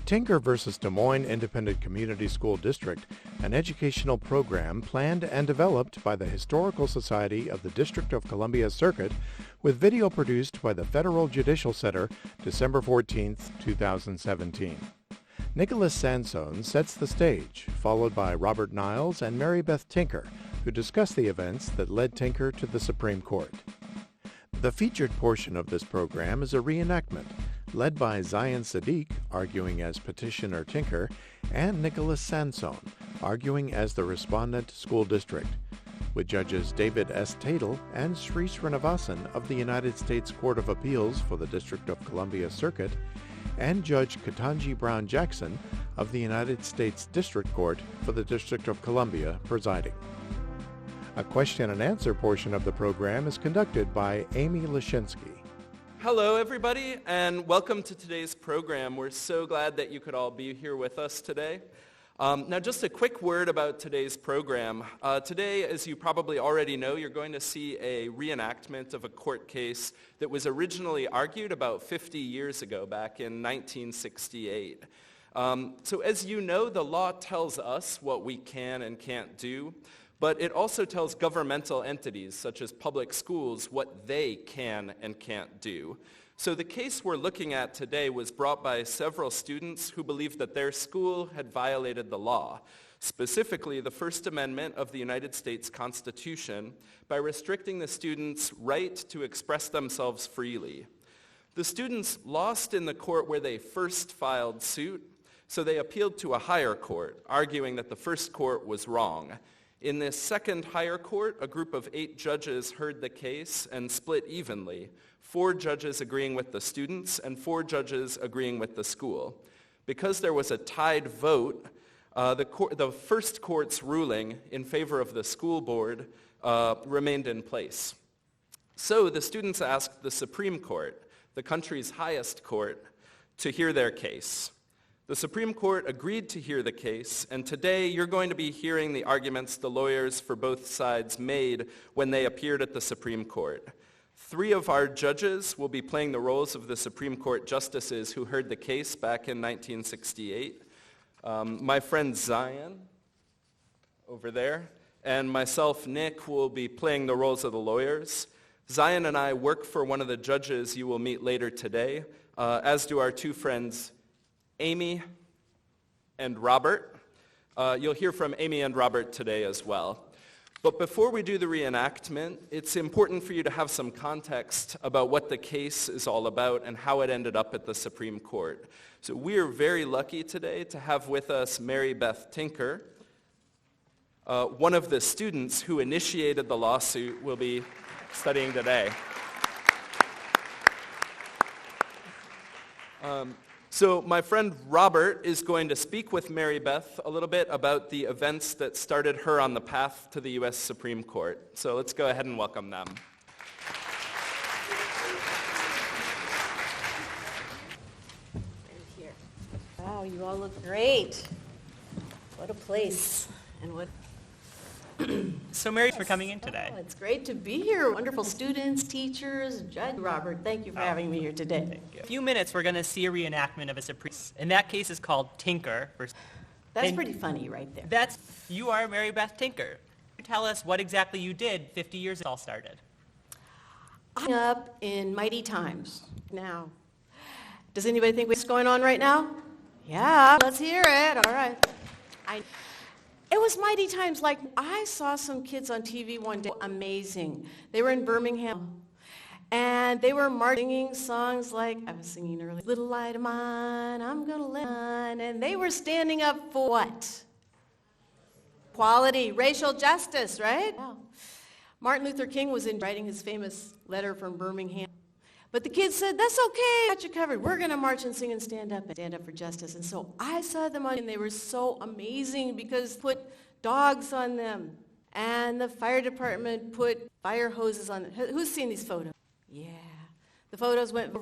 Tinker versus Des Moines Independent Community School District, an educational program planned and developed by the Historical Society of the District of Columbia Circuit, with video produced by the Federal Judicial Center, December 14, 2017. Nicholas Sansone sets the stage, followed by Robert Niles and Mary Beth Tinker, who discuss the events that led Tinker to the Supreme Court. The featured portion of this program is a reenactment, led by Zion Sadiq, arguing as petitioner Tinker, and Nicholas Sansone, arguing as the respondent school district, with Judges David S. Tatel and Sri Srinivasan of the United States Court of Appeals for the District of Columbia Circuit, and Judge Ketanji Brown Jackson of the United States District Court for the District of Columbia presiding. A question and answer portion of the program is conducted by Amy Lashinsky. Hello, everybody, and welcome to today's program. We're so glad that you could all be here with us today. Now, just a quick word about today's program. Today, as you probably already know, you're going to see a reenactment of a court case that was originally argued about 50 years ago, back in 1968. So as you know, the law tells us what we can and can't do, but it also tells governmental entities, such as public schools, what they can and can't do. So the case we're looking at today was brought by several students who believed that their school had violated the law, specifically the First Amendment of the United States Constitution, by restricting the students' right to express themselves freely. The students lost in the court where they first filed suit, so they appealed to a higher court, arguing that the first court was wrong. In this second higher court, a group of 8 judges heard the case and split evenly, 4 judges agreeing with the students and 4 judges agreeing with the school. Because there was a tied vote, the first court's ruling in favor of the school board remained in place. So the students asked the Supreme Court, the country's highest court, to hear their case. The Supreme Court agreed to hear the case, and today you're going to be hearing the arguments the lawyers for both sides made when they appeared at the Supreme Court. 3 of our judges will be playing the roles of the Supreme Court justices who heard the case back in 1968. My friend Zion, over there, and myself, Nick, will be playing the roles of the lawyers. Zion and I work for one of the judges you will meet later today, as do our 2 friends, Amy and Robert. You'll hear from Amy and Robert today as well. But before we do the reenactment, it's important for you to have some context about what the case is all about and how it ended up at the Supreme Court. So we are very lucky today to have with us Mary Beth Tinker. One of the students who initiated the lawsuit will be studying today. So my friend Robert is going to speak with Mary Beth a little bit about the events that started her on the path to the U.S. Supreme Court. So let's go ahead and welcome them. Here. Wow, you all look great. What a place. And what... So Mary, for coming in today. Oh, it's great to be here. Wonderful students, teachers, Judge Robert. Thank you for having me here today. Thank you. In a few minutes, we're going to see a reenactment of a Supreme. And that case is called Tinker. That's pretty funny right there. You are Mary Beth Tinker. Tell us what exactly you did 50 years ago it all started. I'm up in mighty times now. Does anybody think what's going on right now? Yeah, let's hear it. All right. It was mighty times. Like, I saw some kids on TV one day, amazing. They were in Birmingham, and they were singing songs like I was singing earlier, Little Light of Mine, I'm gonna live on, and they were standing up for what? Equality, racial justice, right? Wow. Martin Luther King was writing his famous letter from Birmingham. But the kids said, that's okay, got you covered. We're going to march and sing and stand up for justice. And so I saw them on, and they were so amazing because put dogs on them. And the fire department put fire hoses on them. Who's seen these photos? Yeah. The photos went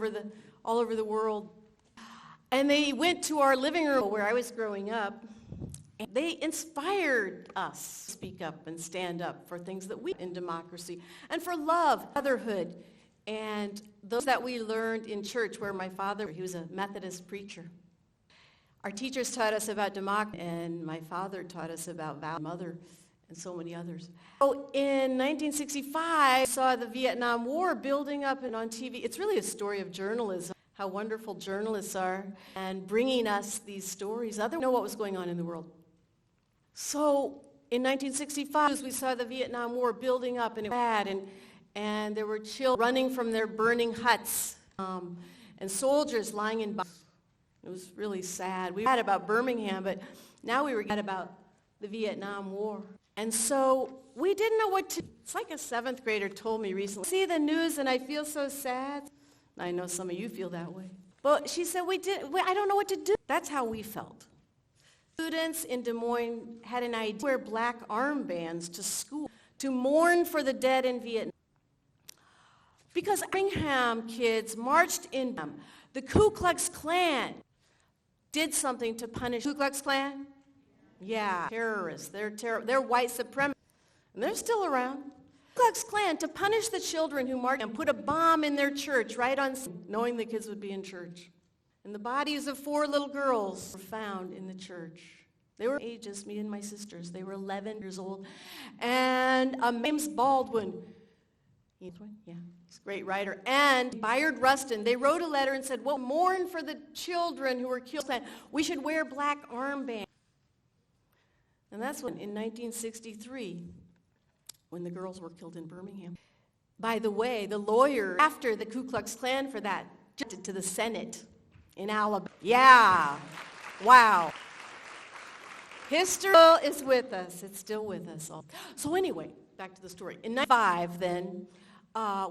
all over the world. And they went to our living room where I was growing up. And they inspired us to speak up and stand up for things that we in democracy and for love, motherhood. And those that we learned in church where my father, he was a Methodist preacher. Our teachers taught us about democracy, and my father taught us about mother and so many others. So in 1965, I saw the Vietnam War building up and on TV. It's really a story of journalism, how wonderful journalists are, and bringing us these stories. Others know what was going on in the world. So in 1965, we saw the Vietnam War building up, and it was bad, and there were children running from their burning huts, and soldiers lying in bombs. It was really sad. We read about Birmingham, but now we read about the Vietnam War. And so we didn't know what to do. It's like a 7th grader told me recently, I see the news and I feel so sad. I know some of you feel that way. But she said, I don't know what to do. That's how we felt. Students in Des Moines had an idea to wear black armbands to school to mourn for the dead in Vietnam. Because Birmingham kids marched in. The Ku Klux Klan did something to punish Ku Klux Klan. Yeah, terrorists. They're white supremacists, and they're still around. Ku Klux Klan to punish the children who marched and put a bomb in their church right on, knowing the kids would be in church. And the bodies of 4 little girls were found in the church. They were ages, me and my sisters. They were 11 years old. And James Baldwin, yeah, he's a great writer, and Bayard Rustin, they wrote a letter and said, well, mourn for the children who were killed. We should wear black armbands. And that's when, in 1963, when the girls were killed in Birmingham. By the way, the lawyer after the Ku Klux Klan for that to the Senate in Alabama. Yeah, wow. History is with us. It's still with us all. So anyway, back to the story. In 1995, then,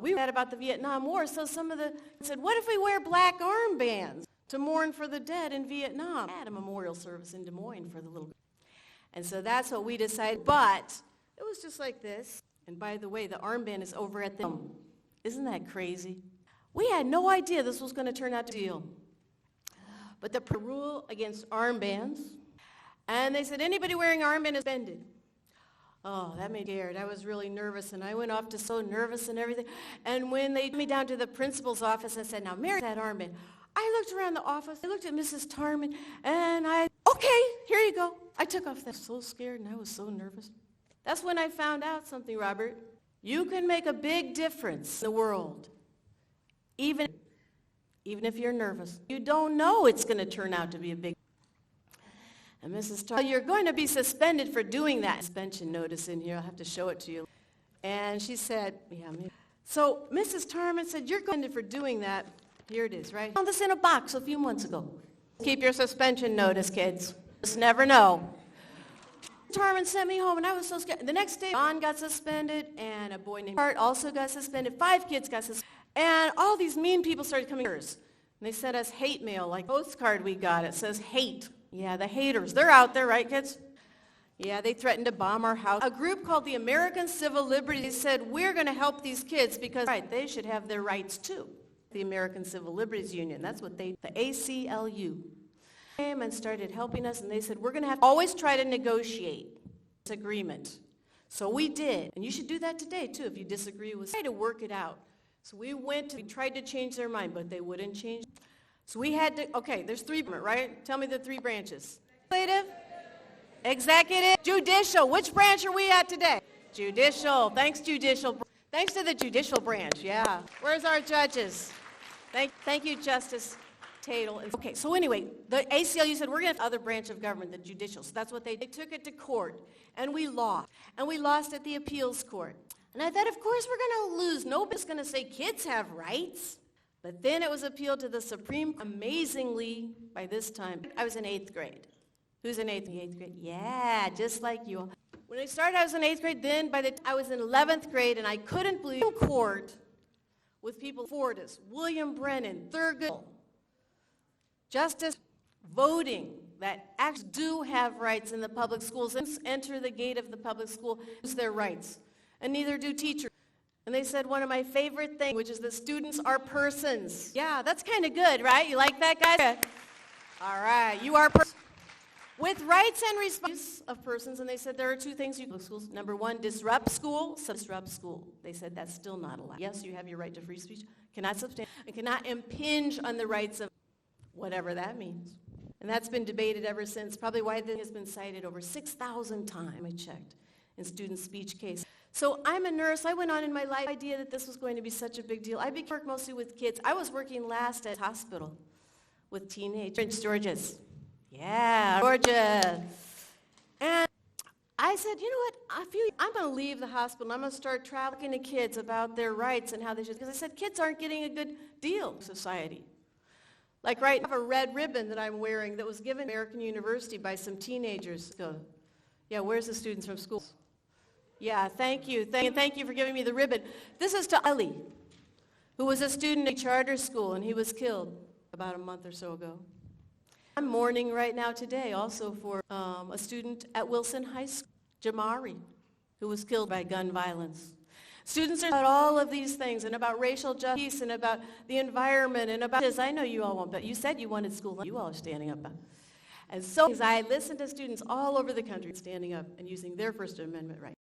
we read about the Vietnam War, so some of the said, what if we wear black armbands to mourn for the dead in Vietnam? I had a memorial service in Des Moines for the little girl. And so that's what we decided, but it was just like this. And by the way, the armband is over at the Isn't that crazy? We had no idea this was going to turn out to be a deal. But the rule against armbands, and they said anybody wearing armband is suspended. Oh, that made me scared. I was really nervous, and I went off to so nervous and everything. And when they took me down to the principal's office and said, now, Mary, that armband. I looked around the office. I looked at Mrs. Tarman, and okay, here you go. I took off that. I was so scared, and I was so nervous. That's when I found out something, Robert. You can make a big difference in the world, even if you're nervous. You don't know it's going to turn out to be a big. And Mrs. Tarman, you're going to be suspended for doing that. Suspension notice in here. I'll have to show it to you. And she said, yeah. So Mrs. Tarman said, you're going to be suspended for doing that. Here it is, right? I found this in a box a few months ago. Keep your suspension notice, kids. Just never know. Tarman sent me home, and I was so scared. The next day, John got suspended, and a boy named Hart also got suspended. 5 kids got suspended. And all these mean people started coming here. And they sent us hate mail, like the postcard we got. It says hate. Yeah, the haters. They're out there, right, kids? Yeah, they threatened to bomb our house. A group called the American Civil Liberties said, we're going to help these kids because they should have their rights too. The American Civil Liberties Union, that's what the ACLU, came and started helping us, and they said, we're going to have to always try to negotiate this agreement. So we did, and you should do that today too if you disagree with, try to work it out. So we tried to change their mind, but they wouldn't change. So we had to, okay, there's 3, right? Tell me the 3 branches. Legislative, executive, judicial. Which branch are we at today? Judicial. Thanks, judicial. Thanks to the judicial branch, yeah. Where's our judges? Thank you, Justice Tatel. Okay, so anyway, the ACLU said, we're going to have other branch of government, the judicial. So that's what they took it to court, and we lost. And we lost at the appeals court. And I thought, of course we're going to lose. Nobody's going to say kids have rights. But then it was appealed to the Supreme Court. Amazingly, by this time, I was in 8th grade. Who's in 8th grade? Yeah, just like you. When I started, I was in 8th grade. Then I was in 11th grade, and I couldn't believe court with people, Fortis, William Brennan, Thurgood, Justice, voting that actually do have rights in the public schools and enter the gate of the public school, use their rights, and neither do teachers. And they said one of my favorite things, which is that students are persons. Yeah, that's kind of good, right? You like that, guys? All right, you are persons. With rights and responsibilities of persons, and they said there are 2 things you can do. Schools. Number 1, disrupt school. Disrupt school. They said that's still not allowed. Yes, you have your right to free speech. Cannot substantiate and cannot impinge on the rights of whatever that means. And that's been debated ever since, probably why this has been cited over 6,000 times, I checked, in student speech cases. So I'm a nurse. I went on in my life idea that this was going to be such a big deal. I worked mostly with kids. I was working last at a hospital with teenagers. Prince George's. Yeah, Georgia. And I said, you know what, I'm going to leave the hospital and I'm going to start talking to kids about their rights and how they should, because I said kids aren't getting a good deal in society. Like right now, I have a red ribbon that I'm wearing that was given at American University by some teenagers. So, yeah, where's the students from school? Yeah, thank you. Thank you for giving me the ribbon. This is to Ali, who was a student at a charter school, and he was killed about a month or so ago. I'm mourning right now today also for a student at Wilson High School, Jamari, who was killed by gun violence. Students are about all of these things and about racial justice and about the environment and about this. I know you all want, but you said you wanted school. You all are standing up. And so I listen to students all over the country standing up and using their First Amendment right.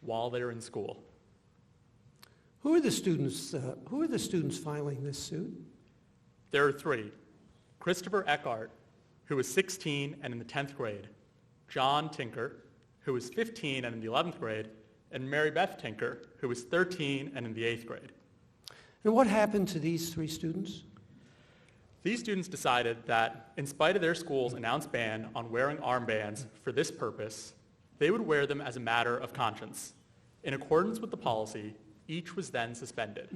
while they're in school. Who are the students filing this suit? There are three. Christopher Eckhart, who was 16 and in the 10th grade, John Tinker, who was 15 and in the 11th grade, and Mary Beth Tinker, who was 13 and in the 8th grade. And what happened to these three students? These students decided that, in spite of their school's announced ban on wearing armbands for this purpose, they would wear them as a matter of conscience. In accordance with the policy, each was then suspended.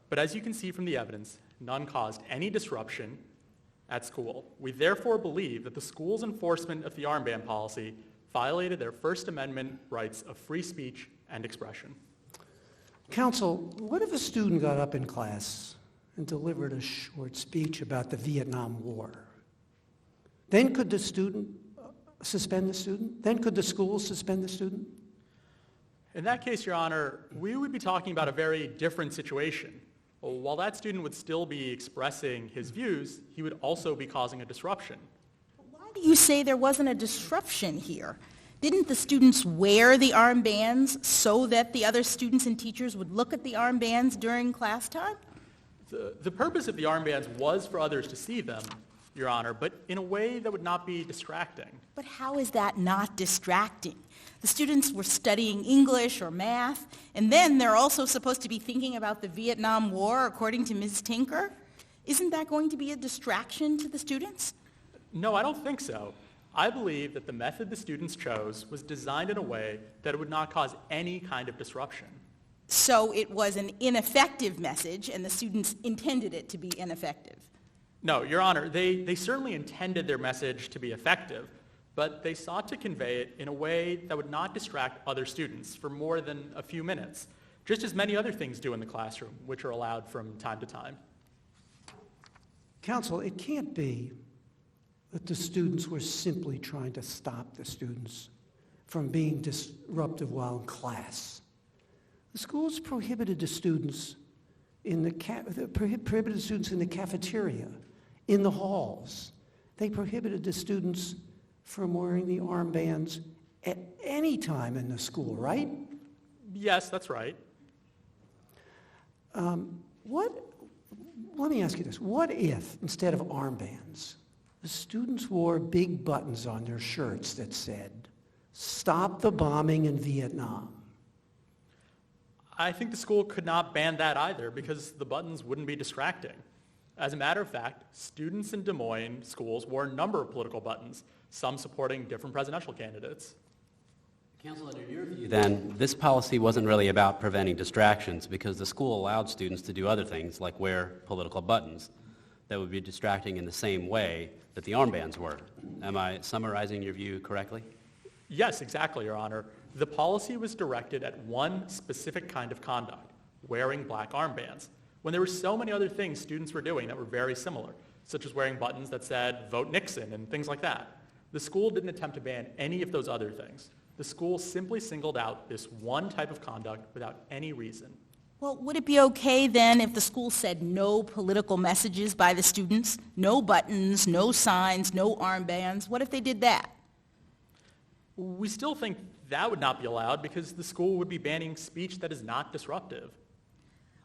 But as you can see from the evidence, none caused any disruption at school. We therefore believe that the school's enforcement of the armband policy violated their First Amendment rights of free speech and expression. Counsel, what if a student got up in class and delivered a short speech about the Vietnam War. Then could the student suspend the student? Then could the school suspend the student? In that case, Your Honor, we would be talking about a very different situation. While that student would still be expressing his views, he would also be causing a disruption. Why do you say there wasn't a disruption here? Didn't the students wear the armbands so that the other students and teachers would look at the armbands during class time? The purpose of the armbands was for others to see them, Your Honor, but in a way that would not be distracting. But how is that not distracting? The students were studying English or math, and then they're also supposed to be thinking about the Vietnam War, according to Ms. Tinker. Isn't that going to be a distraction to the students? No, I don't think so. I believe that the method the students chose was designed in a way that it would not cause any kind of disruption. So it was an ineffective message, and the students intended it to be ineffective. No, Your Honor, they certainly intended their message to be effective, but they sought to convey it in a way that would not distract other students for more than a few minutes, just as many other things do in the classroom, which are allowed from time to time. Counsel, it can't be that the students were simply trying to stop the students from being disruptive while in class. The schools prohibited the students in the prohibited students in the cafeteria, in the halls. They prohibited the students from wearing the armbands at any time in the school, right? Yes, that's right. Let me ask you this. What if, instead of armbands, the students wore big buttons on their shirts that said, "Stop the bombing in Vietnam"? I think the school could not ban that either because the buttons wouldn't be distracting. As a matter of fact, students in Des Moines schools wore a number of political buttons, some supporting different presidential candidates. Counsel, under your view, then, this policy wasn't really about preventing distractions because the school allowed students to do other things like wear political buttons that would be distracting in the same way that the armbands were. Am I summarizing your view correctly? Yes, exactly, Your Honor. The policy was directed at one specific kind of conduct, wearing black armbands, when there were so many other things students were doing that were very similar, such as wearing buttons that said, "Vote Nixon," and things like that. The school didn't attempt to ban any of those other things. The school simply singled out this one type of conduct without any reason. Well, would it be okay then if the school said no political messages by the students? No buttons, no signs, no armbands? What if they did that? We still think that would not be allowed because the school would be banning speech that is not disruptive.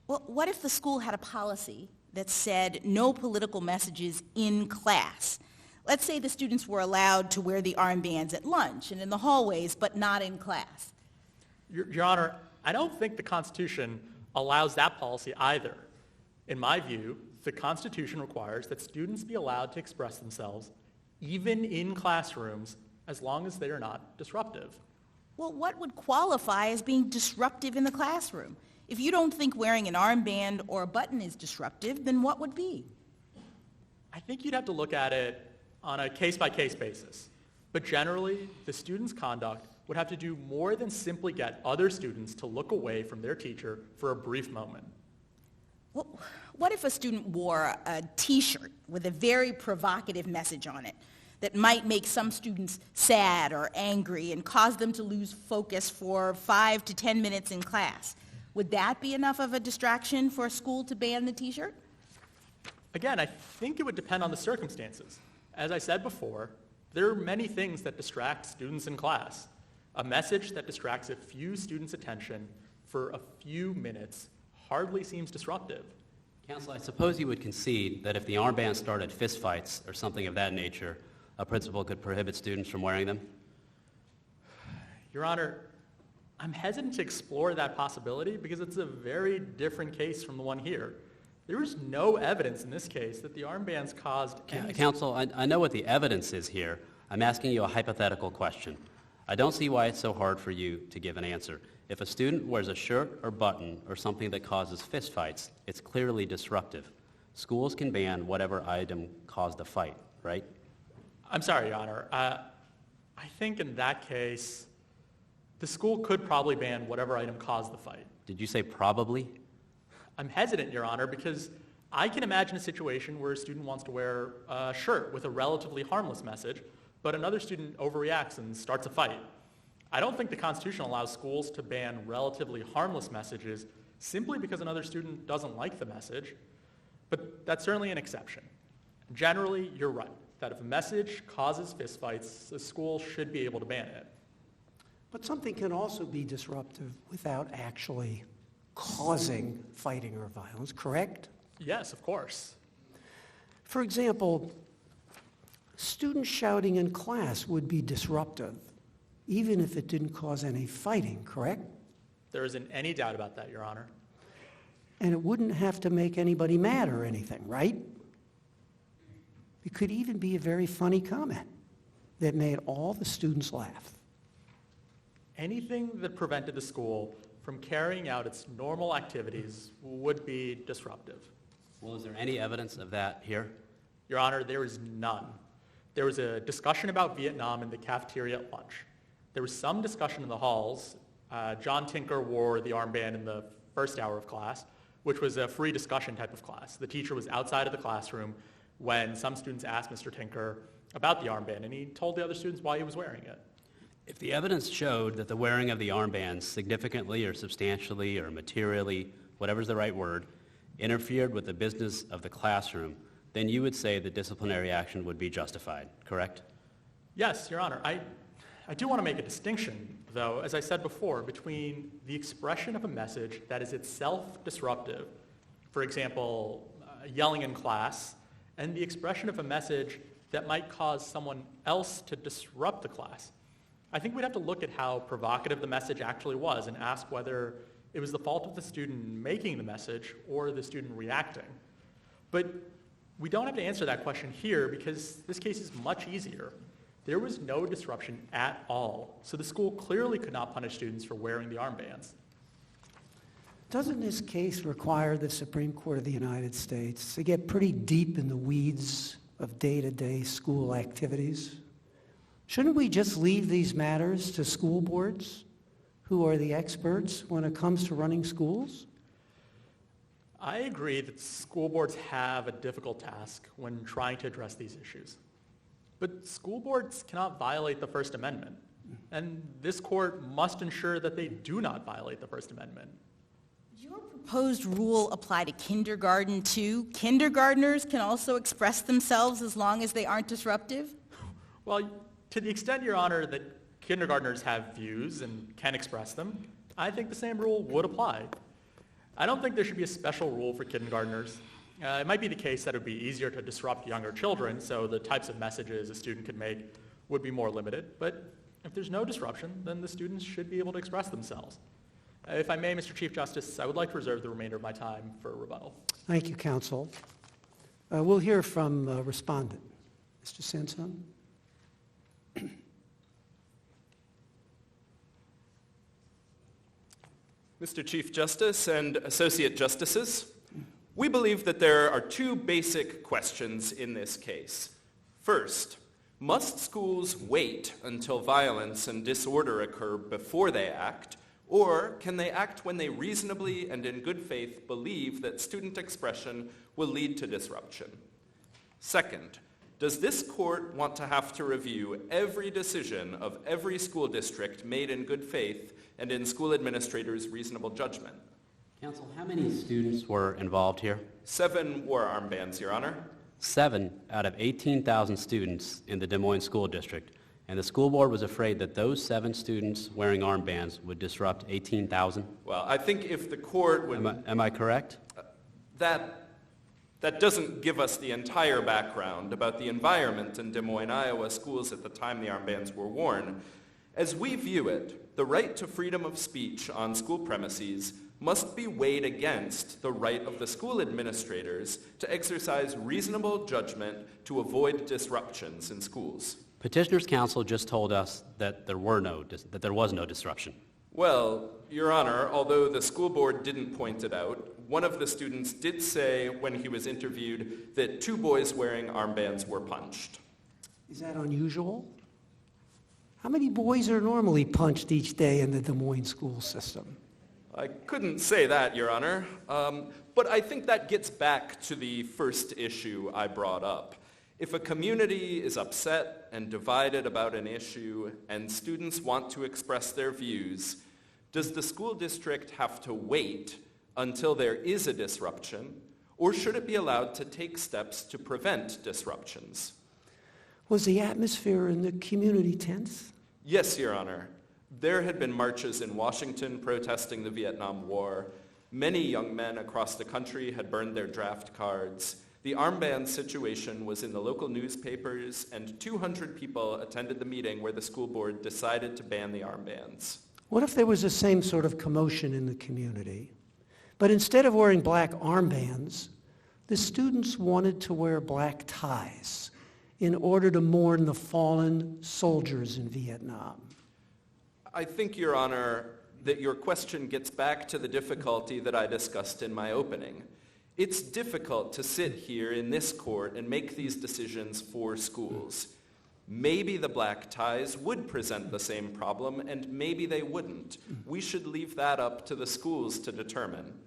Well, what if the school had a policy that said no political messages in class? Let's say the students were allowed to wear the armbands at lunch and in the hallways, but not in class. Your Honor, I don't think the Constitution allows that policy either. In my view, the Constitution requires that students be allowed to express themselves even in classrooms as long as they are not disruptive. Well, what would qualify as being disruptive in the classroom? If you don't think wearing an armband or a button is disruptive, then what would be? I think you'd have to look at it on a case-by-case basis. But generally, the student's conduct would have to do more than simply get other students to look away from their teacher for a brief moment. Well, what if a student wore a T-shirt with a very provocative message on it that might make some students sad or angry and cause them to lose focus for 5 to 10 minutes in class? Would that be enough of a distraction for a school to ban the T-shirt? Again, I think it would depend on the circumstances. As I said before, there are many things that distract students in class. A message that distracts a few students' attention for a few minutes hardly seems disruptive. Counsel, I suppose you would concede that if the armband started fistfights or something of that nature, a principal could prohibit students from wearing them? Your Honor, I'm hesitant to explore that possibility because it's a very different case from the one here. There is no evidence in this case that the armbands caused any... Counsel, I know what the evidence is here. I'm asking you a hypothetical question. I don't see why it's so hard for you to give an answer. If a student wears a shirt or button or something that causes fistfights, it's clearly disruptive. Schools can ban whatever item caused the fight, right? I'm sorry, Your Honor. I think in that case, the school could probably ban whatever item caused the fight. Did you say probably? I'm hesitant, Your Honor, because I can imagine a situation where a student wants to wear a shirt with a relatively harmless message, but another student overreacts and starts a fight. I don't think the Constitution allows schools to ban relatively harmless messages simply because another student doesn't like the message, but that's certainly an exception. Generally, you're right, that if a message causes fistfights, a school should be able to ban it. But something can also be disruptive without actually causing fighting or violence, correct? Yes, of course. For example, students shouting in class would be disruptive, even if it didn't cause any fighting, correct? There isn't any doubt about that, Your Honor. And it wouldn't have to make anybody mad or anything, right? It could even be a very funny comment that made all the students laugh. Anything that prevented the school from carrying out its normal activities would be disruptive. Well, is there any evidence of that here? Your Honor, there is none. There was a discussion about Vietnam in the cafeteria at lunch. There was some discussion in the halls. John Tinker wore the armband in the first hour of class, which was a free discussion type of class. The teacher was outside of the classroom when some students asked Mr. Tinker about the armband, and he told the other students why he was wearing it. If the evidence showed that the wearing of the armbands significantly or substantially or materially, whatever's the right word, interfered with the business of the classroom, then you would say that disciplinary action would be justified, correct? Yes, Your Honor. I do want to make a distinction, though, as I said before, between the expression of a message that is itself disruptive, for example, yelling in class, and the expression of a message that might cause someone else to disrupt the class. I think we'd have to look at how provocative the message actually was and ask whether it was the fault of the student making the message or the student reacting. But we don't have to answer that question here because this case is much easier. There was no disruption at all, so the school clearly could not punish students for wearing the armbands. Doesn't this case require the Supreme Court of the United States to get pretty deep in the weeds of day-to-day school activities? Shouldn't we just leave these matters to school boards, who are the experts when it comes to running schools? I agree that school boards have a difficult task when trying to address these issues. But school boards cannot violate the First Amendment, and this court must ensure that they do not violate the First Amendment. Does your proposed rule apply to kindergarten too? Kindergartners can also express themselves as long as they aren't disruptive? Well, to the extent, Your Honor, that kindergartners have views and can express them, I think the same rule would apply. I don't think there should be a special rule for kindergartners. It might be the case that it would be easier to disrupt younger children, so the types of messages a student could make would be more limited. But if there's no disruption, then the students should be able to express themselves. If I may, Mr. Chief Justice, I would like to reserve the remainder of my time for rebuttal. Thank you, counsel. We'll hear from respondent. Mr. Sansone. Mr. Chief Justice and Associate Justices, we believe that there are two basic questions in this case. First, must schools wait until violence and disorder occur before they act, or can they act when they reasonably and in good faith believe that student expression will lead to disruption? Second, does this court want to have to review every decision of every school district made in good faith and in school administrators' reasonable judgment? Counsel, how many students were involved here? 7 wore armbands, Your Honor. 7 out of 18,000 students in the Des Moines School District, and the school board was afraid that those 7 students wearing armbands would disrupt 18,000? Well, I think if the court would... Am I correct? That doesn't give us the entire background about the environment in Des Moines, Iowa schools at the time the armbands were worn. As we view it, the right to freedom of speech on school premises must be weighed against the right of the school administrators to exercise reasonable judgment to avoid disruptions in schools. Petitioner's counsel just told us that there was no disruption. Well, Your Honor, although the school board didn't point it out, one of the students did say when he was interviewed that 2 boys wearing armbands were punched. Is that unusual? How many boys are normally punched each day in the Des Moines school system? I couldn't say that, Your Honor. But I think that gets back to the first issue I brought up. If a community is upset and divided about an issue and students want to express their views, does the school district have to wait until there is a disruption, or should it be allowed to take steps to prevent disruptions? Was the atmosphere in the community tense? Yes, Your Honor. There had been marches in Washington protesting the Vietnam War. Many young men across the country had burned their draft cards. The armband situation was in the local newspapers, and 200 people attended the meeting where the school board decided to ban the armbands. What if there was the same sort of commotion in the community, but instead of wearing black armbands, the students wanted to wear black ties in order to mourn the fallen soldiers in Vietnam? I think, Your Honor, that your question gets back to the difficulty that I discussed in my opening. It's difficult to sit here in this court and make these decisions for schools. Maybe the black ties would present the same problem, and maybe they wouldn't. We should leave that up to the schools to determine.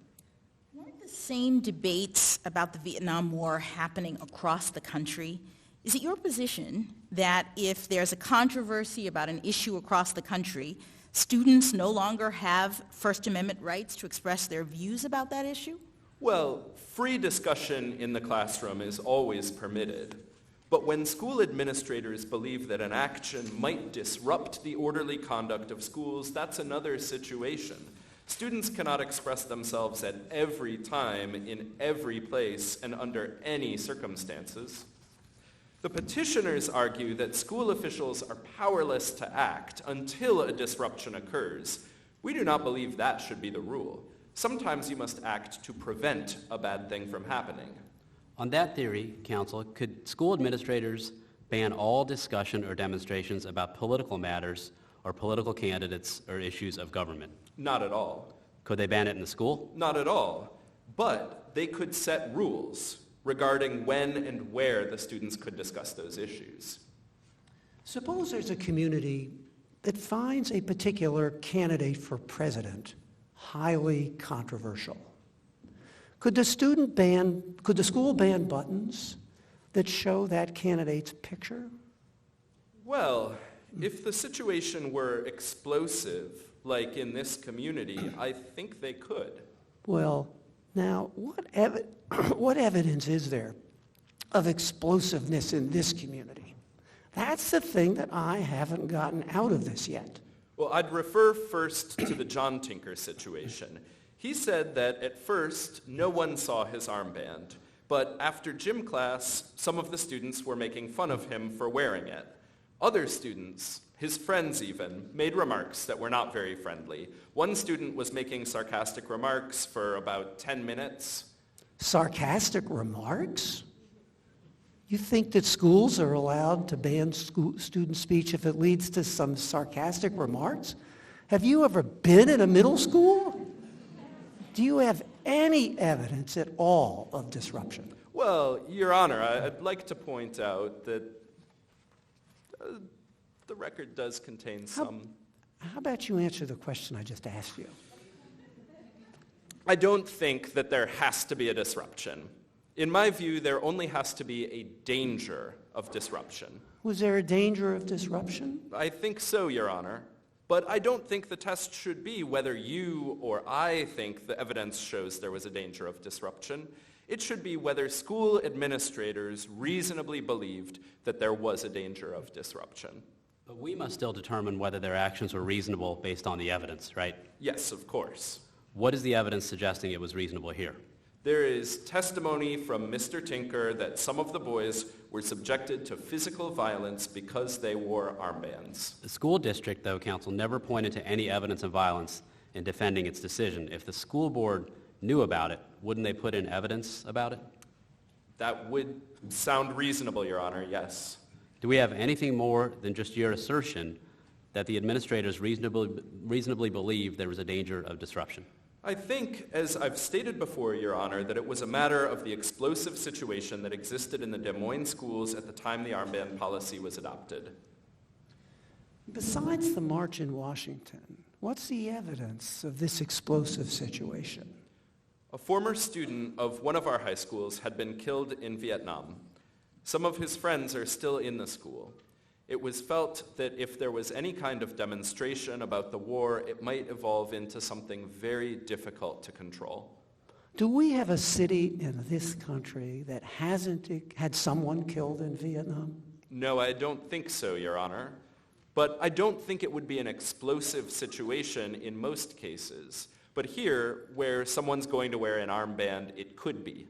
Weren't the same debates about the Vietnam War happening across the country? Is it your position that if there's a controversy about an issue across the country, students no longer have First Amendment rights to express their views about that issue? Well, free discussion in the classroom is always permitted. But when school administrators believe that an action might disrupt the orderly conduct of schools, that's another situation. Students cannot express themselves at every time, in every place, and under any circumstances. The petitioners argue that school officials are powerless to act until a disruption occurs. We do not believe that should be the rule. Sometimes you must act to prevent a bad thing from happening. On that theory, counsel, could school administrators ban all discussion or demonstrations about political matters or political candidates or issues of government? Not at all. Could they ban it in the school? Not at all. But they could set rules regarding when and where the students could discuss those issues. Suppose there's a community that finds a particular candidate for president highly controversial. Could the school ban buttons that show that candidate's picture? Well, if the situation were explosive, like in this community, I think they could. Well, now, what evidence is there of explosiveness in this community? That's the thing that I haven't gotten out of this yet. Well, I'd refer first to the John Tinker situation. He said that at first, no one saw his armband, but after gym class, some of the students were making fun of him for wearing it. Other students, his friends even, made remarks that were not very friendly. One student was making sarcastic remarks for about 10 minutes. Sarcastic remarks? You think that schools are allowed to ban student speech if it leads to some sarcastic remarks? Have you ever been in a middle school? Do you have any evidence at all of disruption? Well, Your Honor, I'd like to point out that the record does contain some... How about you answer the question I just asked you? I don't think that there has to be a disruption. In my view, there only has to be a danger of disruption. Was there a danger of disruption? I think so, Your Honor. But I don't think the test should be whether you or I think the evidence shows there was a danger of disruption. It should be whether school administrators reasonably believed that there was a danger of disruption. But we must still determine whether their actions were reasonable based on the evidence, right? Yes, of course. What is the evidence suggesting it was reasonable here? There is testimony from Mr. Tinker that some of the boys were subjected to physical violence because they wore armbands. The school district, though, counsel, never pointed to any evidence of violence in defending its decision. If the school board knew about it, wouldn't they put in evidence about it? That would sound reasonable, Your Honor, yes. Do we have anything more than just your assertion that the administrators reasonably believed there was a danger of disruption? I think, as I've stated before, Your Honor, that it was a matter of the explosive situation that existed in the Des Moines schools at the time the armband policy was adopted. Besides the march in Washington, what's the evidence of this explosive situation? A former student of one of our high schools had been killed in Vietnam. Some of his friends are still in the school. It was felt that if there was any kind of demonstration about the war, it might evolve into something very difficult to control. Do we have a city in this country that hasn't had someone killed in Vietnam? No, I don't think so, Your Honor. But I don't think it would be an explosive situation in most cases. But here, where someone's going to wear an armband, it could be.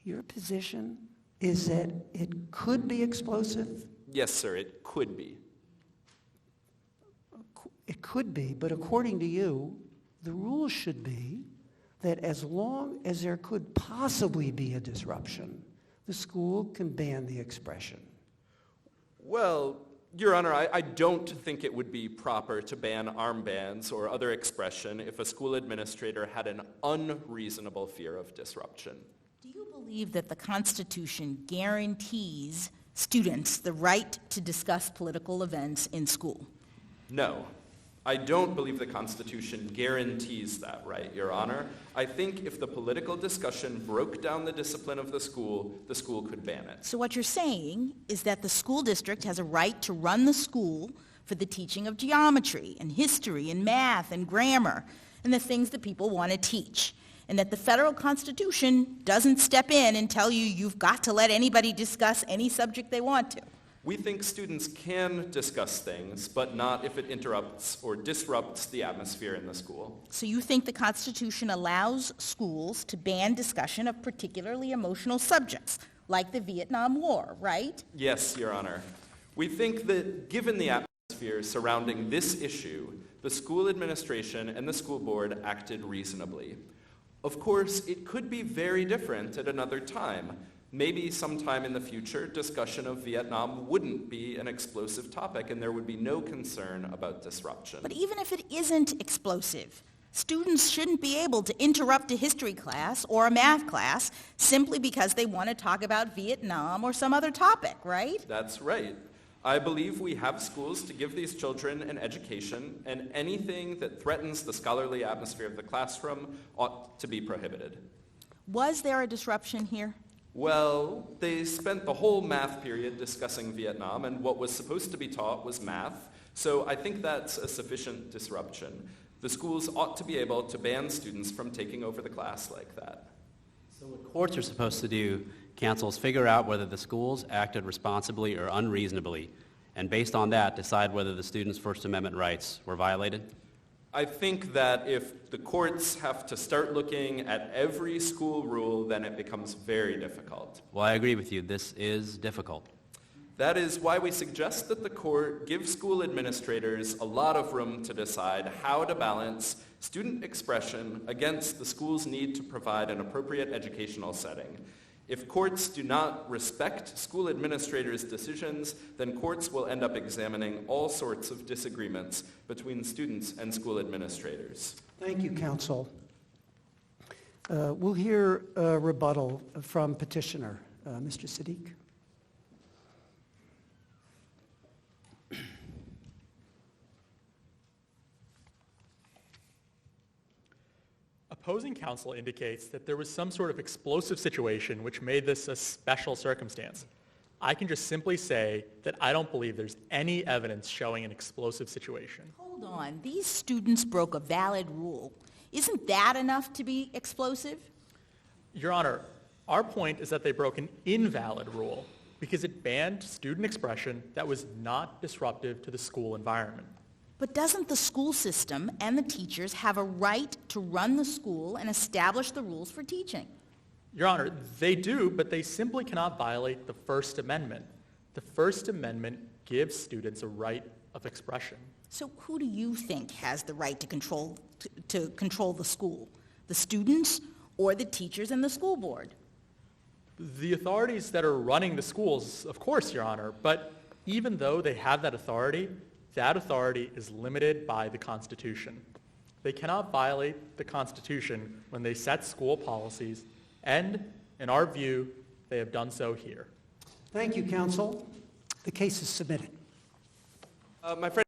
Your position is that it could be explosive? Yes, sir, it could be. It could be, but according to you, the rule should be that as long as there could possibly be a disruption, the school can ban the expression. Well, Your Honor, I don't think it would be proper to ban armbands or other expression if a school administrator had an unreasonable fear of disruption. Do you believe that the Constitution guarantees students the right to discuss political events in school? No. I don't believe the Constitution guarantees that right, Your Honor. I think if the political discussion broke down the discipline of the school could ban it. So what you're saying is that the school district has a right to run the school for the teaching of geometry and history and math and grammar and the things that people want to teach, and that the federal Constitution doesn't step in and tell you you've got to let anybody discuss any subject they want to. We think students can discuss things, but not if it interrupts or disrupts the atmosphere in the school. So you think the Constitution allows schools to ban discussion of particularly emotional subjects, like the Vietnam War, right? Yes, Your Honor. We think that given the atmosphere surrounding this issue, the school administration and the school board acted reasonably. Of course, it could be very different at another time. Maybe sometime in the future, discussion of Vietnam wouldn't be an explosive topic and there would be no concern about disruption. But even if it isn't explosive, students shouldn't be able to interrupt a history class or a math class simply because they want to talk about Vietnam or some other topic, right? That's right. I believe we have schools to give these children an education, and anything that threatens the scholarly atmosphere of the classroom ought to be prohibited. Was there a disruption here? Well, they spent the whole math period discussing Vietnam, and what was supposed to be taught was math, so I think that's a sufficient disruption. The schools ought to be able to ban students from taking over the class like that. So what courts are supposed to do, counsel, is figure out whether the schools acted responsibly or unreasonably, and based on that, decide whether the students' First Amendment rights were violated? I think that if the courts have to start looking at every school rule, then it becomes very difficult. Well, I agree with you. This is difficult. That is why we suggest that the court give school administrators a lot of room to decide how to balance student expression against the school's need to provide an appropriate educational setting. If courts do not respect school administrators' decisions, then courts will end up examining all sorts of disagreements between students and school administrators. Thank you, counsel. We'll hear a rebuttal from petitioner. Mr. Siddiq. Opposing counsel indicates that there was some sort of explosive situation which made this a special circumstance. I can just simply say that I don't believe there's any evidence showing an explosive situation. Hold on. These students broke a valid rule. Isn't that enough to be explosive? Your Honor, our point is that they broke an invalid rule because it banned student expression that was not disruptive to the school environment. But doesn't the school system and the teachers have a right to run the school and establish the rules for teaching? Your Honor, they do, but they simply cannot violate the First Amendment. The First Amendment gives students a right of expression. So who do you think has the right to control the school? The students or the teachers and the school board? The authorities that are running the schools, of course, Your Honor, but even though they have that authority is limited by the Constitution. They cannot violate the Constitution when they set school policies, and, in our view, they have done so here. Thank you, counsel. The case is submitted. My friend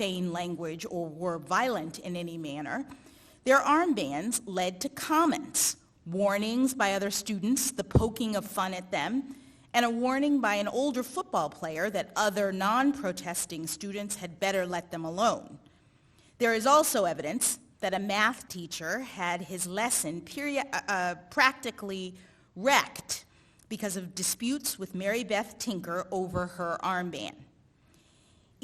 profane language or were violent in any manner, their armbands led to comments, warnings by other students, the poking of fun at them, and a warning by an older football player that other non-protesting students had better let them alone. There is also evidence that a math teacher had his lesson practically wrecked because of disputes with Mary Beth Tinker over her armband.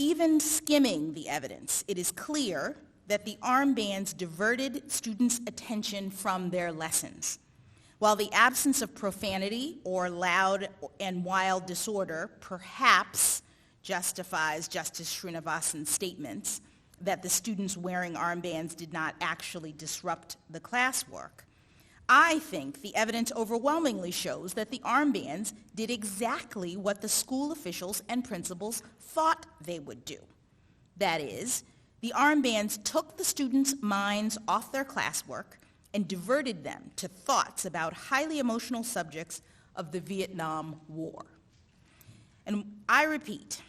Even skimming the evidence, it is clear that the armbands diverted students' attention from their lessons. While the absence of profanity or loud and wild disorder perhaps justifies Justice Srinivasan's statements that the students wearing armbands did not actually disrupt the classwork, I think the evidence overwhelmingly shows that the armbands did exactly what the school officials and principals thought they would do. That is, the armbands took the students' minds off their classwork and diverted them to thoughts about highly emotional subjects of the Vietnam War. And I repeat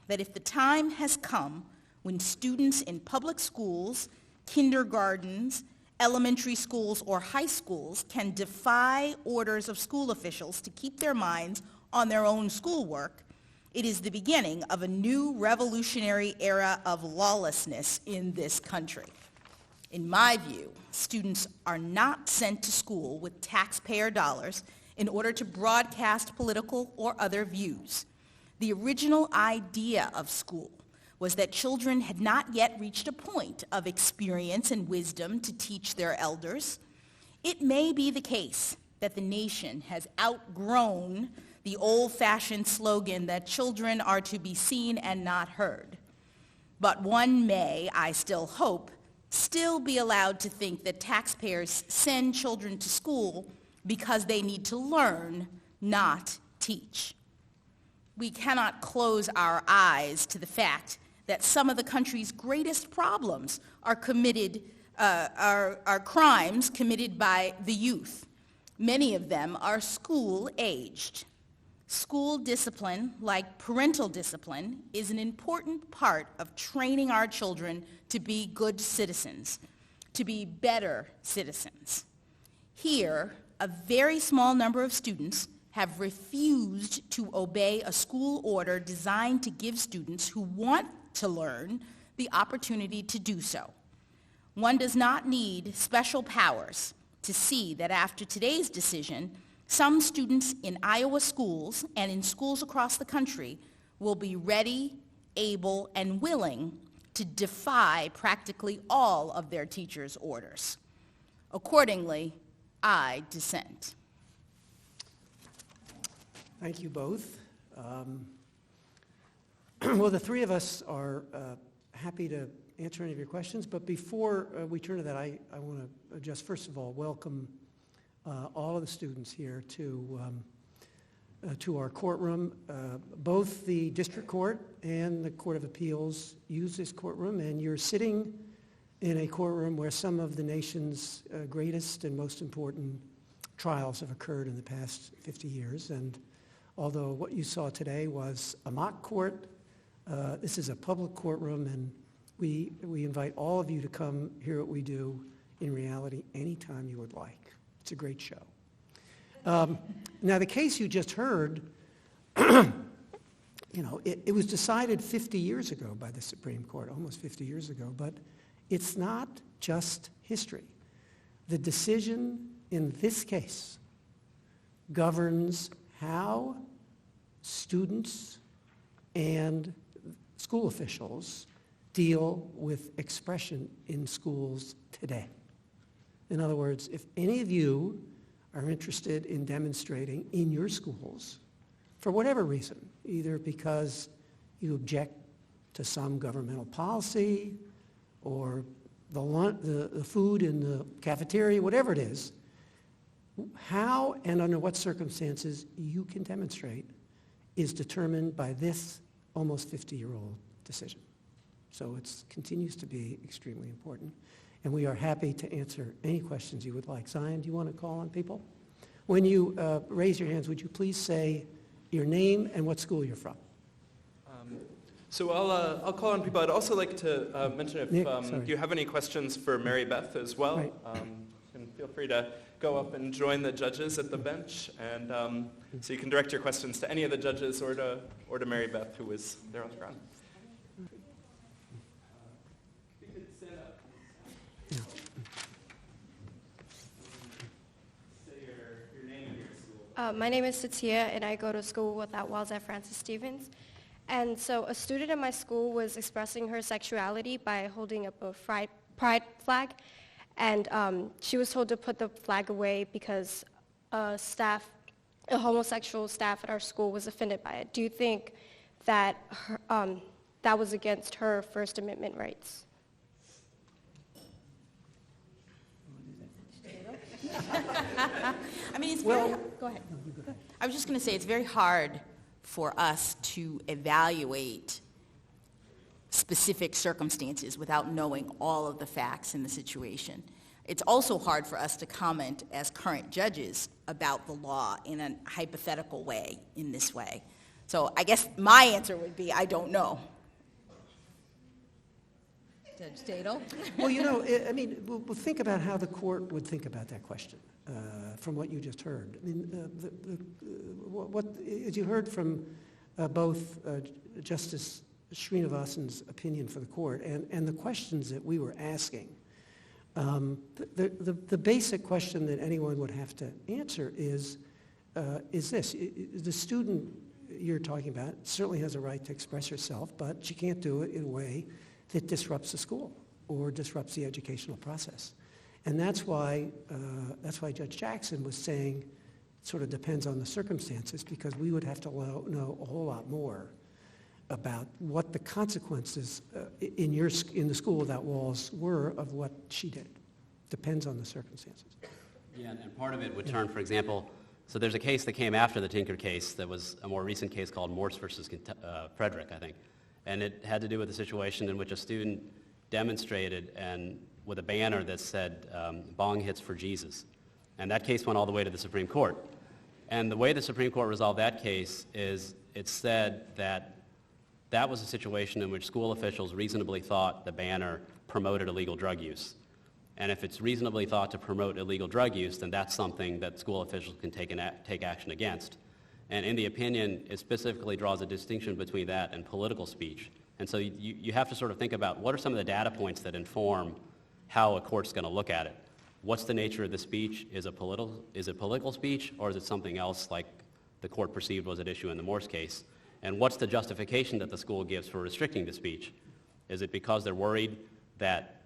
that if the time has come when students in public schools, kindergartens, elementary schools, or high schools can defy orders of school officials to keep their minds on their own schoolwork, it is the beginning of a new revolutionary era of lawlessness in this country. In my view, students are not sent to school with taxpayer dollars in order to broadcast political or other views. The original idea of school was that children had not yet reached a point of experience and wisdom to teach their elders. It may be the case that the nation has outgrown the old-fashioned slogan that children are to be seen and not heard. But one may, I still hope, still be allowed to think that taxpayers send children to school because they need to learn, not teach. We cannot close our eyes to the fact that some of the country's greatest problems are crimes committed by the youth. Many of them are school-aged. School discipline, like parental discipline, is an important part of training our children to be good citizens, to be better citizens. Here, a very small number of students have refused to obey a school order designed to give students who want to learn the opportunity to do so. One does not need special powers to see that after today's decision, some students in Iowa schools and in schools across the country will be ready, able, and willing to defy practically all of their teachers' orders. Accordingly, I dissent. Thank you both. Well, the three of us are happy to answer any of your questions, but before we turn to that, I want to just first of all welcome all of the students here to our courtroom. Both the District Court and the Court of Appeals use this courtroom, and you're sitting in a courtroom where some of the nation's greatest and most important trials have occurred in the past 50 years. And although what you saw today was a mock court, this is a public courtroom, and we invite all of you to come hear what we do in reality anytime you would like. It's a great show. Now, the case you just heard, it was decided 50 years ago by the Supreme Court, almost 50 years ago, but it's not just history. The decision in this case governs how students and school officials deal with expression in schools today. In other words, if any of you are interested in demonstrating in your schools, for whatever reason, either because you object to some governmental policy or the food in the cafeteria, whatever it is, how and under what circumstances you can demonstrate is determined by this almost 50-year-old decision. So it continues to be extremely important. And we are happy to answer any questions you would like. Zion, do you want to call on people? When you raise your hands, would you please say your name and what school you're from? So I'll call on people. I'd also like to mention if Nick, you have any questions for Mary Beth as well, Right. and feel free to go up and join the judges at the bench, and so you can direct your questions to any of the judges or to Mary Beth, who was there on the ground. My name is Satya, and I go to school without walls at Francis Stevens. And so a student in my school was expressing her sexuality by holding up a pride flag, and she was told to put the flag away because a homosexual staff at our school was offended by it. Do you think that that was against her First Amendment rights? I mean, it's very, go ahead. I was just going to say it's very hard for us to evaluate specific circumstances without knowing all of the facts in the situation. It's also hard for us to comment as current judges about the law in a hypothetical way, in this way. So I guess my answer would be, I don't know. Judge Tatel? Well, I mean, we'll think about how the court would think about that question from what you just heard. I mean, as you heard from both Justice Srinivasan's opinion for the court and the questions that we were asking, the basic question that anyone would have to answer is this. The student you're talking about certainly has a right to express herself, but she can't do it in a way that disrupts the school or disrupts the educational process. And that's why Judge Jackson was saying it sort of depends on the circumstances, because we would have to know a whole lot more about what the consequences in the school without walls were of what she did. Depends on the circumstances. Yeah, and part of it would turn, for example, so there's a case that came after the Tinker case that was a more recent case called Morse versus Frederick, I think. And it had to do with a situation in which a student demonstrated and with a banner that said, bong hits for Jesus. And that case went all the way to the Supreme Court. And the way the Supreme Court resolved that case is it said that that was a situation in which school officials reasonably thought the banner promoted illegal drug use. And if it's reasonably thought to promote illegal drug use, then that's something that school officials can take action against. And in the opinion, it specifically draws a distinction between that and political speech. And so you have to sort of think about what are some of the data points that inform how a court's going to look at it. What's the nature of the speech? Is it political speech, or is it something else like the court perceived was at issue in the Morse case? And what's the justification that the school gives for restricting the speech? Is it because they're worried that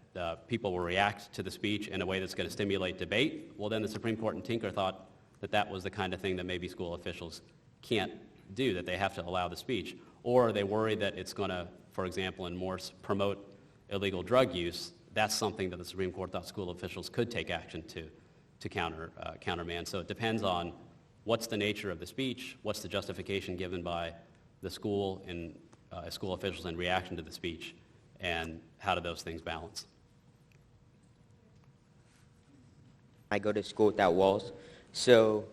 people will react to the speech in a way that's going to stimulate debate? Well, then the Supreme Court in Tinker thought that that was the kind of thing that maybe school officials can't do, that they have to allow the speech. Or are they worried that it's going to, for example, in Morse, promote illegal drug use? That's something that the Supreme Court thought school officials could take action to countermand. So it depends on what's the nature of the speech, what's the justification given by the school and school officials in reaction to the speech, and how do those things balance? I go to school without walls. So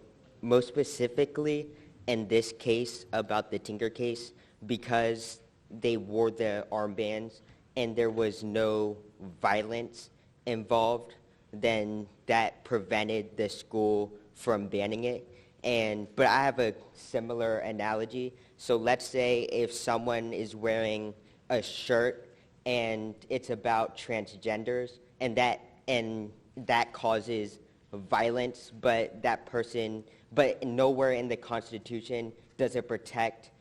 most specifically in this case about the Tinker case, because they wore the armbands and there was no violence involved, then that prevented the school from banning it. But I have a similar analogy. So let's say if someone is wearing a shirt and it's about transgenders and that causes violence, but nowhere in the Constitution does it protect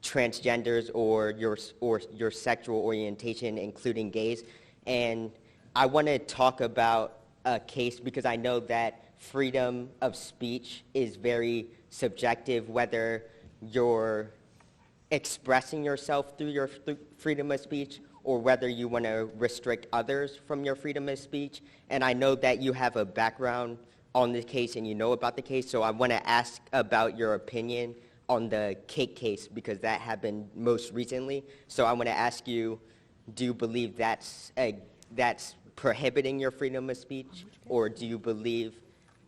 transgenders or your sexual orientation, including gays. And I want to talk about a case because I know that freedom of speech is very subjective, whether you're expressing yourself through your freedom of speech or whether you want to restrict others from your freedom of speech. And I know that you have a background on the case and you know about the case, so I want to ask about your opinion on the cake case because that happened most recently. So I want to ask you, do you believe that's prohibiting your freedom of speech, or do you believe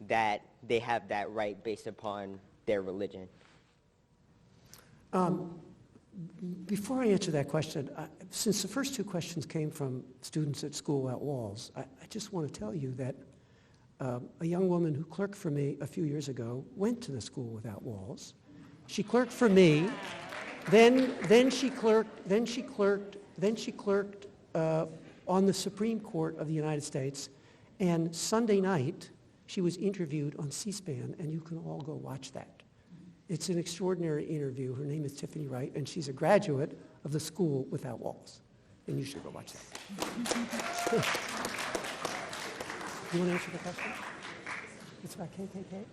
that they have that right based upon their religion? before I answer that question, since the first two questions came from students at School Without Walls, I just want to tell you that a young woman who clerked for me a few years ago went to the School Without Walls. She clerked for me, then she clerked on the Supreme Court of the United States, and Sunday night she was interviewed on C-SPAN, and you can all go watch that. It's an extraordinary interview. Her name is Tiffany Wright, and she's a graduate of the School Without Walls, and you should go watch that. You want to answer the question? It's about KKK?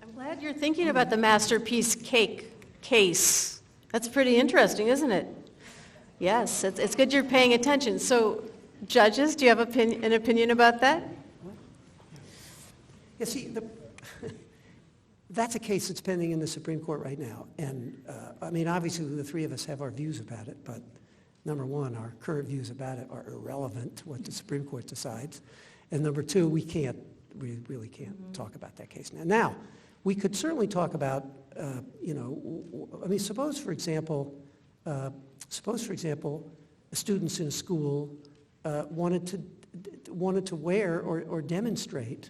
I'm glad you're thinking about the Masterpiece Cake case. That's pretty interesting, isn't it? Yes, it's good you're paying attention. So, judges, do you have an opinion about that? Yeah, see, that's a case that's pending in the Supreme Court right now. And, I mean, obviously the three of us have our views about it, but number one, our current views about it are irrelevant to what the Supreme Court decides. And number two, we really can't talk about that case now. Now, we could certainly talk about, I mean, suppose, for example, students in a school wanted to wear or demonstrate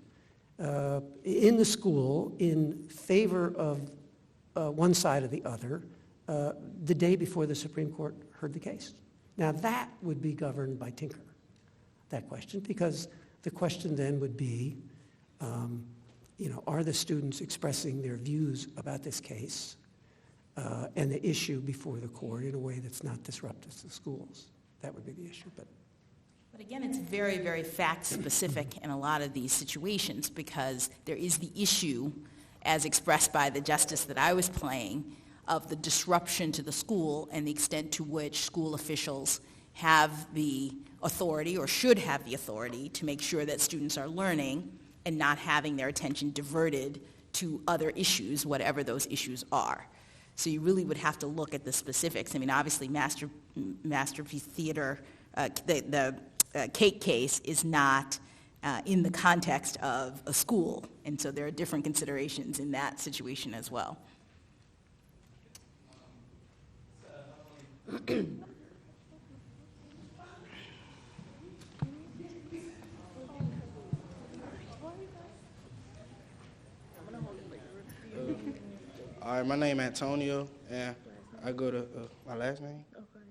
in the school in favor of one side or the other the day before the Supreme Court heard the case. Now that would be governed by Tinker, that question, because the question then would be, are the students expressing their views about this case and the issue before the court in a way that's not disruptive to schools? That would be the issue. But again, it's very, very fact-specific in a lot of these situations, because there is the issue, as expressed by the justice that I was playing, of the disruption to the school and the extent to which school officials have the authority or should have the authority to make sure that students are learning and not having their attention diverted to other issues, whatever those issues are. So you really would have to look at the specifics. I mean, obviously, Masterpiece Theater, the cake case is not in the context of a school, and so there are different considerations in that situation as well. All right, my name is Antonio, and I go to, my last name? Okay.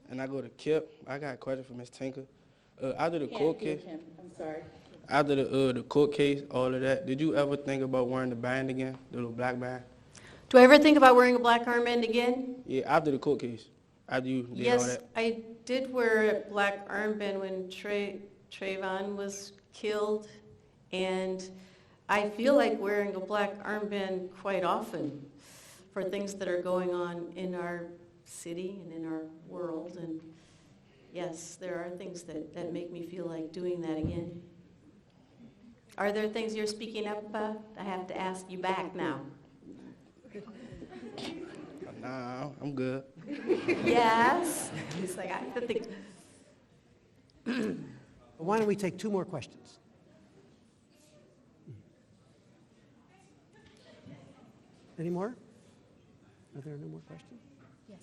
And I go to KIP. I got a question for Ms. Tinker. After the court case, I'm sorry. After the court case, all of that, did you ever think about wearing the band again, the little black band? Do I ever think about wearing a black armband again? Yeah, after the court case, after you did all Yes, that. I did wear a black armband when Trayvon was killed, and I feel like wearing a black armband quite often for things that are going on in our city and in our world. And yes, there are things that make me feel like doing that again. Are there things you're speaking up about? I have to ask you back now. Nah, I'm good. Yes. It's like, I have to think. why don't we take two more questions? Any more? Are there no more questions?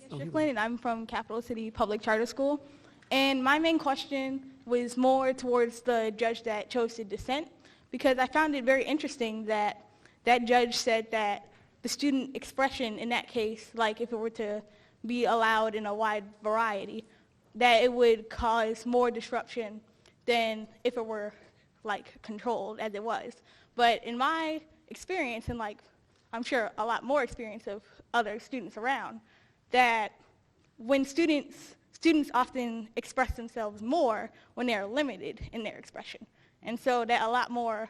Strickland, and I'm from Capital City Public Charter School. And my main question was more towards the judge that chose to dissent, because I found it very interesting that that judge said that the student expression in that case, like if it were to be allowed in a wide variety, that it would cause more disruption than if it were like controlled as it was. But in my experience, and like I'm sure a lot more experience of other students around, that when students often express themselves more when they're limited in their expression. And so that a lot more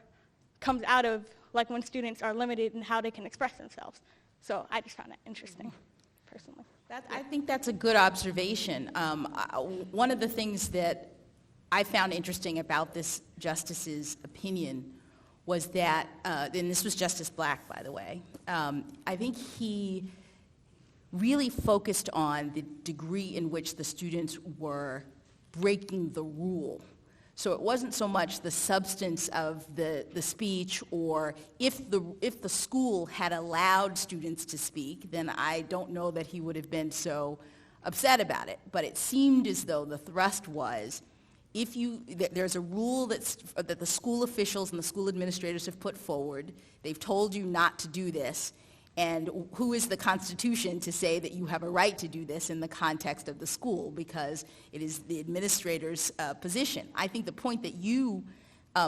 comes out of like when students are limited in how they can express themselves. So I just found that interesting, personally. I think that's a good observation. One of the things that I found interesting about this justice's opinion was that, and this was Justice Black, by the way, I think he really focused on the degree in which the students were breaking the rule. So it wasn't so much the substance of the speech, or if the school had allowed students to speak, then I don't know that he would have been so upset about it. But it seemed as though the thrust was, there's a rule that the school officials and the school administrators have put forward. They've told you not to do this. And who is the Constitution to say that you have a right to do this in the context of the school, because it is the administrator's position. I think the point that you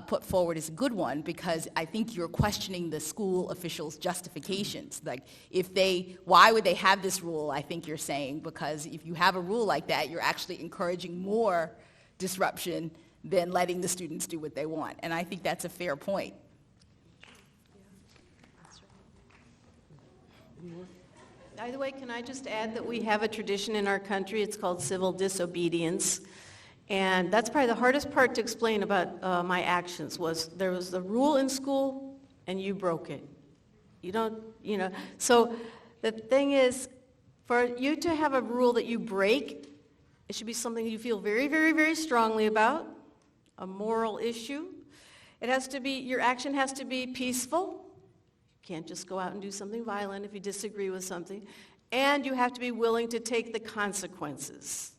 put forward is a good one, because I think you're questioning the school officials' justifications. Like, why would they have this rule, I think you're saying, because if you have a rule like that, you're actually encouraging more disruption than letting the students do what they want. And I think that's a fair point. By the way, can I just add that we have a tradition in our country, it's called civil disobedience. And that's probably the hardest part to explain about my actions, was there was a rule in school and you broke it. So the thing is, for you to have a rule that you break, it should be something you feel very, very, very strongly about, a moral issue. Your action has to be peaceful. You can't just go out and do something violent if you disagree with something. And you have to be willing to take the consequences.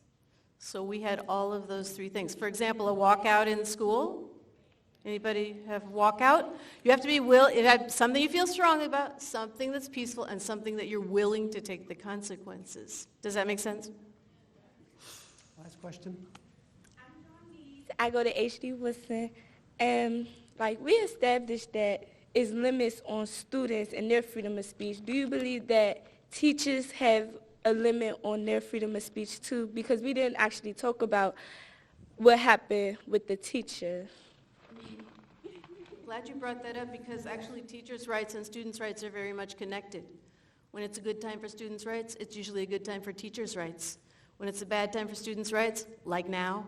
So we had all of those three things. For example, a walkout in school. Anybody have walkout? You have to be it had something you feel strongly about, something that's peaceful, and something that you're willing to take the consequences. Does that make sense? Last question. I go to HD Woodson, and we established that is limits on students and their freedom of speech. Do you believe that teachers have a limit on their freedom of speech too? Because we didn't actually talk about what happened with the teacher. Glad you brought that up, because actually teachers' rights and students' rights are very much connected. When it's a good time for students' rights, it's usually a good time for teachers' rights. When it's a bad time for students' rights, like now,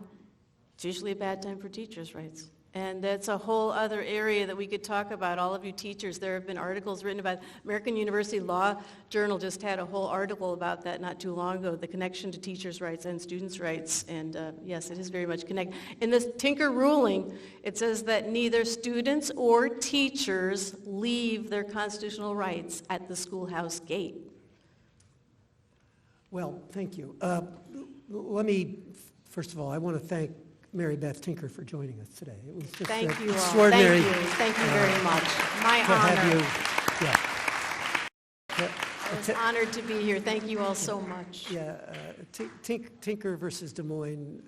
it's usually a bad time for teachers' rights. And that's a whole other area that we could talk about. All of you teachers, there have been articles written about. American University Law Journal just had a whole article about that not too long ago, the connection to teachers' rights and students' rights. And yes, it is very much connected. In this Tinker ruling, it says that neither students or teachers leave their constitutional rights at the schoolhouse gate. Well, thank you. First of all, I want to thank Mary Beth Tinker for joining us today. It was just Thank you all. extraordinary. Thank you very much. My honor. I was honored to be here. Thank you all so much. Yeah, Tinker versus Des Moines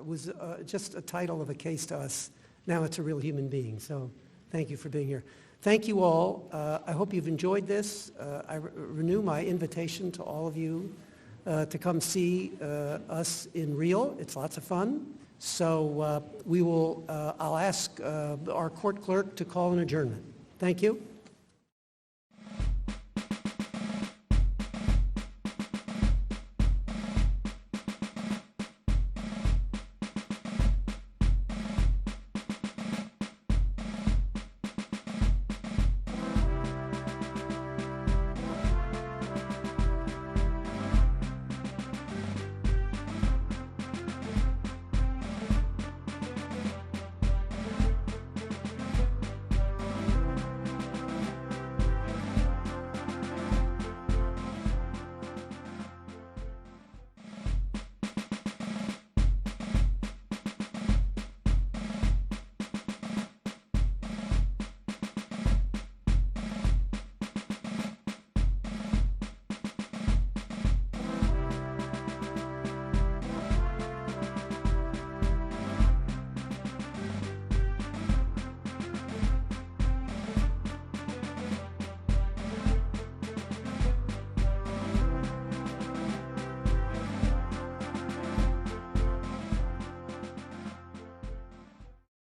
was just a title of a case to us. Now it's a real human being. So thank you for being here. Thank you all. I hope you've enjoyed this. I renew my invitation to all of you to come see us in real. It's lots of fun. So I'll ask our court clerk to call an adjournment. Thank you.